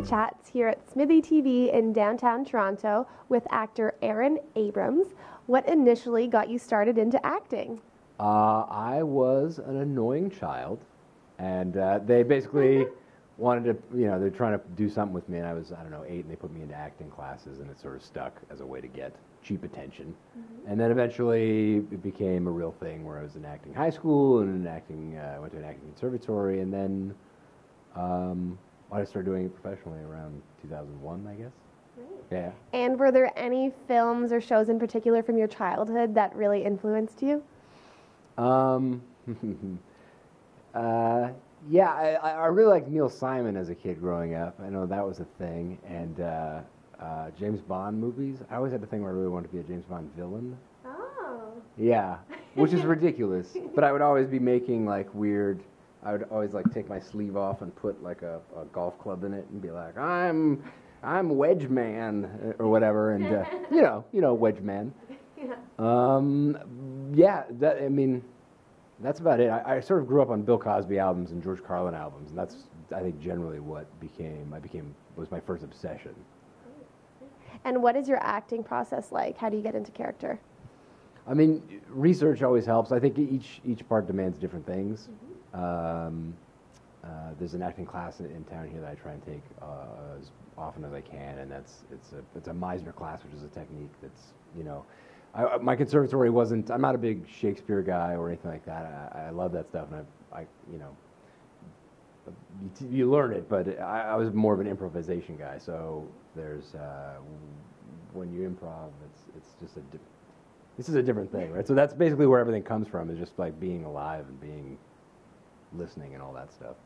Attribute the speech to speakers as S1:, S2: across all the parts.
S1: chats here at SMITHEE TV in downtown Toronto with actor AARON Abrams. What initially got you started into acting?
S2: I was an annoying child, and they basically wanted to, they're trying to do something with me, and I was, I don't know, 8, and they put me into acting classes, and it sort of stuck as a way to get cheap attention. And then eventually it became a real thing where I was in acting high school, and in acting, I went to an acting conservatory, and then I started doing it professionally around 2001, I guess.
S1: Great.
S2: Yeah.
S1: And were there any films or shows in particular from your childhood that really influenced you?
S2: Yeah, I really liked Neil Simon as a kid growing up. I know that was a thing. And James Bond movies. I always had the thing where I really wanted to be a James Bond villain.
S1: Oh.
S2: Yeah, which is ridiculous. But I would always be making like weird. I would always like take my sleeve off and put like a golf club in it and be like, I'm Wedge Man or whatever, and you know Wedge Man. Yeah. I mean, that's about it. I sort of grew up on Bill Cosby albums and George Carlin albums, and that's, I think, generally what was my first obsession.
S1: And what is your acting process like? How do you get into character?
S2: I mean, research always helps. I think each part demands different things. There's an acting class in town here that I try and take as often as I can, and it's a Meisner class, which is a technique that's, my conservatory wasn't. I'm not a big Shakespeare guy or anything like that. I love that stuff, and you learn it, but I was more of an improvisation guy. So there's when you improv, it's just this is a different thing, right? So that's basically where everything comes from, is just like being alive and listening and all that stuff.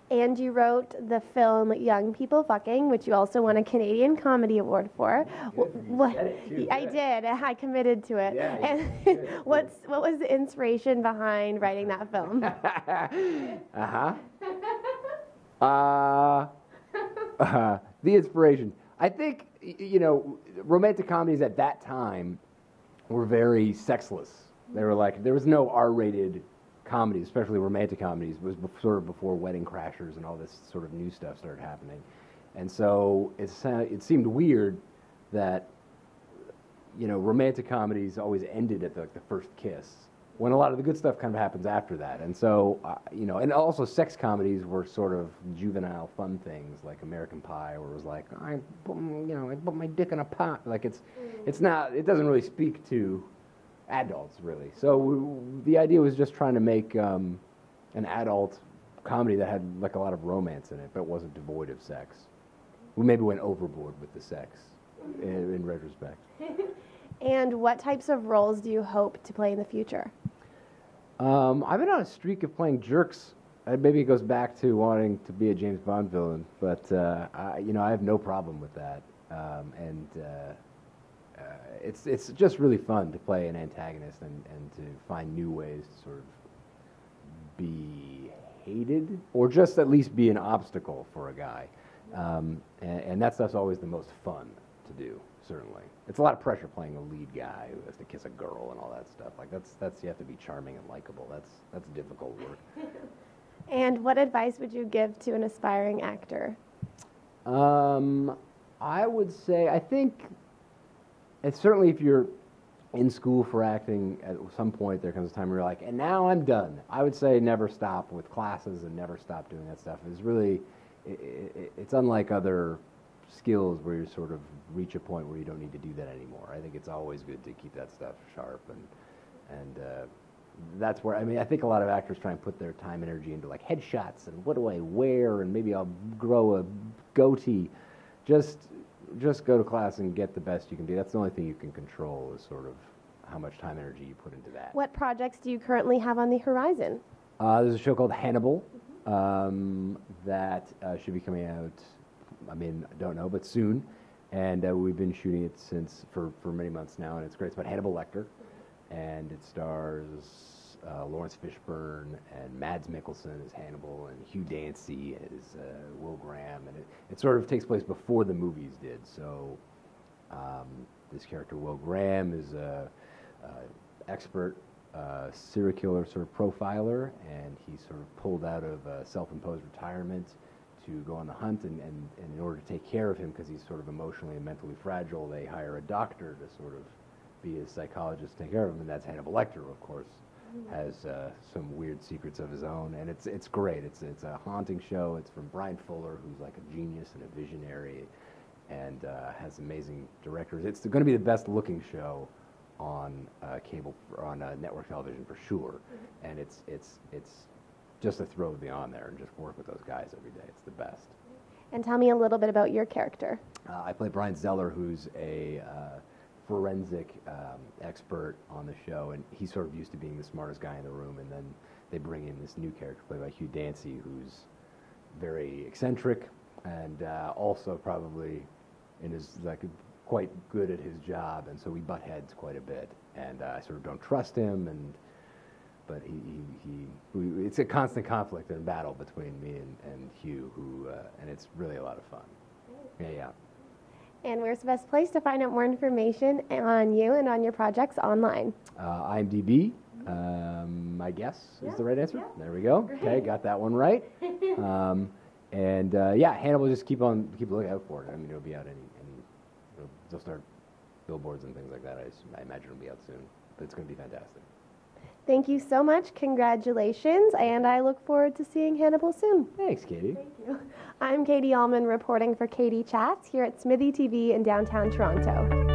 S1: And you wrote the film Young People Fucking, which you also won a Canadian Comedy Award for. I did. I committed to it.
S2: Yeah,
S1: and what was the inspiration behind writing that film?
S2: The inspiration. I think, romantic comedies at that time were very sexless. They were like, there was no R-rated comedies, especially romantic comedies. It was sort of before Wedding Crashers and all this sort of new stuff started happening. And so it seemed weird that, romantic comedies always ended at the first kiss, when a lot of the good stuff kind of happens after that. And so, and also sex comedies were sort of juvenile fun things, like American Pie, where it was like, I put my dick in a pot. Like it doesn't really speak to adults, really. So the idea was just trying to make an adult comedy that had like a lot of romance in it, but wasn't devoid of sex. We maybe went overboard with the sex in retrospect.
S1: And what types of roles do you hope to play in the future?
S2: I've been on a streak of playing jerks. Maybe it goes back to wanting to be a James Bond villain, but I have no problem with that. It's just really fun to play an antagonist and to find new ways to sort of be hated, or just at least be an obstacle for a guy. And that stuff's always the most fun to do, certainly. It's a lot of pressure playing a lead guy who has to kiss a girl and all that stuff. Like that's you have to be charming and likable. That's difficult work.
S1: And what advice would you give to an aspiring actor?
S2: I would say, I think, and certainly if you're in school for acting, at some point there comes a time where you're like, and now I'm done. I would say never stop with classes and never stop doing that stuff. It's really, it's unlike other skills where you sort of reach a point where you don't need to do that anymore. I think it's always good to keep that stuff sharp, and that's where, I think a lot of actors try and put their time and energy into like headshots and what do I wear and maybe I'll grow a goatee. Just go to class and get the best you can do. That's the only thing you can control, is sort of how much time and energy you put into that.
S1: What projects do you currently have on the horizon?
S2: There's a show called Hannibal that should be coming out, I don't know, but soon. And we've been shooting it for many months now, and it's great. It's about Hannibal Lecter, and it stars Lawrence Fishburne and Mads Mikkelsen as Hannibal, and Hugh Dancy as Will Graham, and it sort of takes place before the movies did. So this character, Will Graham, is a expert serial killer sort of profiler, and he's sort of pulled out of self-imposed retirement to go on the hunt, and in order to take care of him, because he's sort of emotionally and mentally fragile, they hire a doctor to sort of be his psychologist to take care of him, and that's Hannibal Lecter, of course, has some weird secrets of his own, and it's great. It's a haunting show. It's from Brian Fuller, who's like a genius and a visionary, and has amazing directors. It's going to be the best looking show on cable, on network television for sure, and it's just a thrill to be on there and just work with those guys every day. It's the best.
S1: And tell me a little bit about your character.
S2: I play Brian Zeller, who's a forensic expert on the show, and he's sort of used to being the smartest guy in the room, and then they bring in this new character played by Hugh Dancy, who's very eccentric and also probably quite good at his job, and so we butt heads quite a bit, and I sort of don't trust him, but it's a constant conflict and battle between me and Hugh, and it's really a lot of fun. Yeah.
S1: And where's the best place to find out more information on you and on your projects online?
S2: IMDb, I guess, is the right answer. Yeah. There we go. Great. Okay, got that one right. Hannibal, just keep looking out for it. I mean, it'll be out they'll start billboards and things like that. I imagine it'll be out soon, but it's going to be fantastic.
S1: Thank you so much. Congratulations, and I look forward to seeing Hannibal soon.
S2: Thanks, Katie.
S1: Thank you. I'm Katie Uhlmann reporting for Katie Chats here at SMITHEE TV in downtown Toronto.